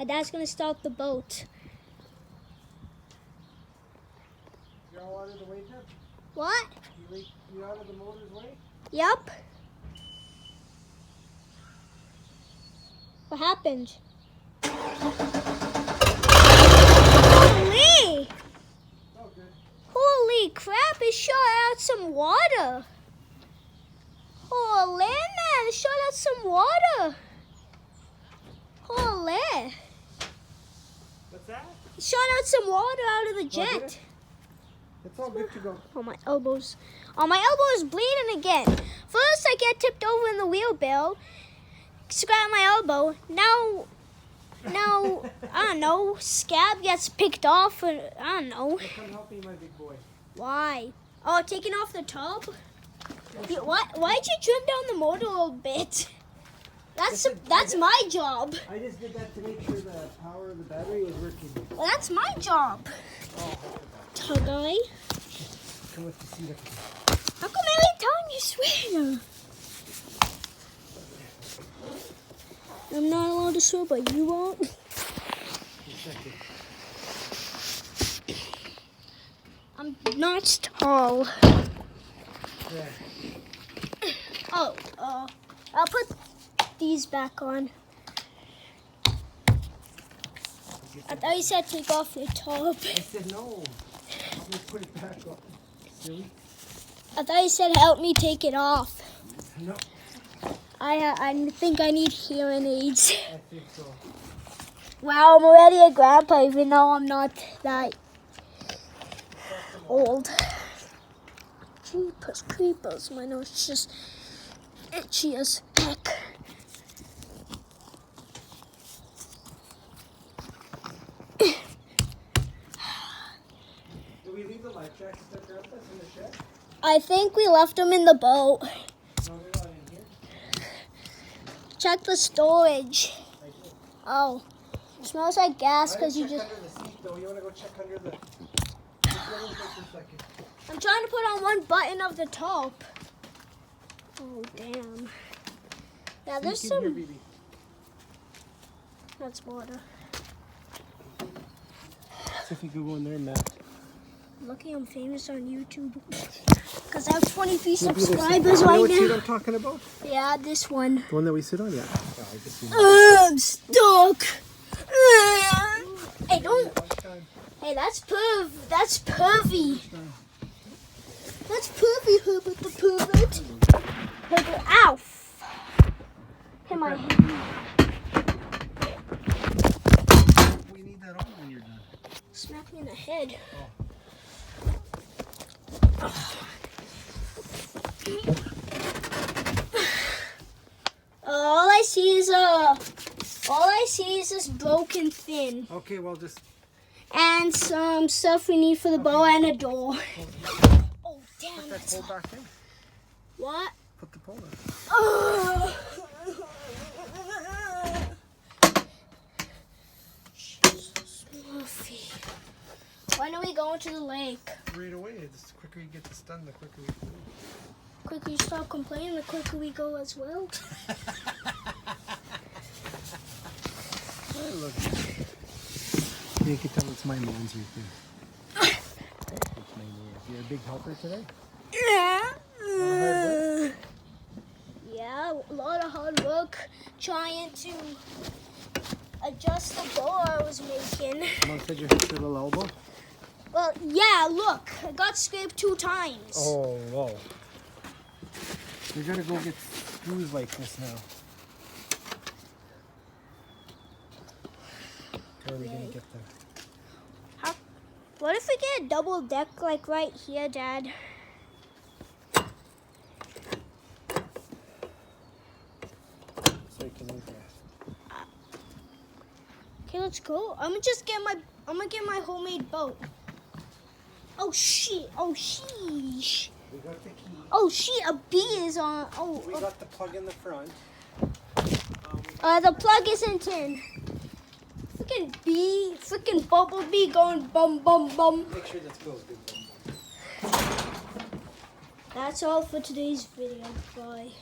My dad's gonna start the boat. You're all out of the way, Deb? What? You out of the motor's way? Yep. What happened? Holy! Oh, good. Holy crap, it shot out some water. Holy man, it shot out some water. Holy. What's that? It shot out some water out of the did jet. it? It's all good to go. Oh, my elbows. Oh, my elbow is bleeding again. First, I get tipped over in the wheelbarrow, scrap my elbow. Now, I don't know, scab gets picked off. Or, I don't know. Well, come help me, my big boy. Why? Oh, taking off the tub? Why'd you trim down the motor a little bit? That's my job. I just did that to make sure the power of the battery was working. Well, that's my job. Oh, Tug guy. come with the seat. How come every time you swear? I'm not allowed to swear, but you won't. I'm not tall. Yeah. Oh, I'll put these back on. I thought you said take off your top. I said no. Help me put it back on. Silly. I thought you said help me take it off. No, I think I need hearing aids. I think so. Wow, I'm already a grandpa even though I'm not that old. Jeepers creepers, my nose is just itchy as heck. Did we leave the life jackets at Grandpa's in the shed? I think we left them in the boat. No, they're not in here. Check the storage. I did. Oh, it smells like gas because you just... Under the seat, though. You want to go check under the... Just let me take a second. I'm trying to put on one button of the top. Oh, damn. Yeah, there's Sneak in here, some... baby. That's water. See if you can go in there, Matt. Lucky I'm famous on YouTube. Because I have 23 You know subscribers what right seat now. I'm talking about? Yeah, this one. The one that we sit on? Yeah. Oh, I just seen I'm stuck. Hey, don't... that. Hey, that's pervy. That's pervy, Herbert the pervert. Herbert, ow. Hit my head. We need that on when you're done. Smack me in the head. All I see is this broken fin Okay, well, just... and some stuff we need for the bow and a door. Oh damn! Put that That's pole back in. what? Put the pole in. Jesus, Murphy. When are we going to the lake? Right away. The quicker you get this done, the quicker we can move. The quicker you stop complaining, the quicker we go as well. Hey, look. You can tell it's my mom's right there. It's my name. You're a big helper today? Yeah, a lot of hard work trying to adjust the bow I was making. Mom said you hurt your little elbow? Well, yeah, look, I got scraped 2 times. Oh, whoa. You're gonna go get screws like this now. Where are we gonna get them? What if we get a double deck like right here, Dad? So you can move there. Okay, let's go. I'm gonna get my homemade boat. Oh shit! Oh sheesh! We got the key. Oh shit! A bee is on. Oh. We got the plug in the front. The plug isn't in. Freaking bee, freaking bumblebee going bum bum bum. Make sure this goes good. That's all for today's video. Bye.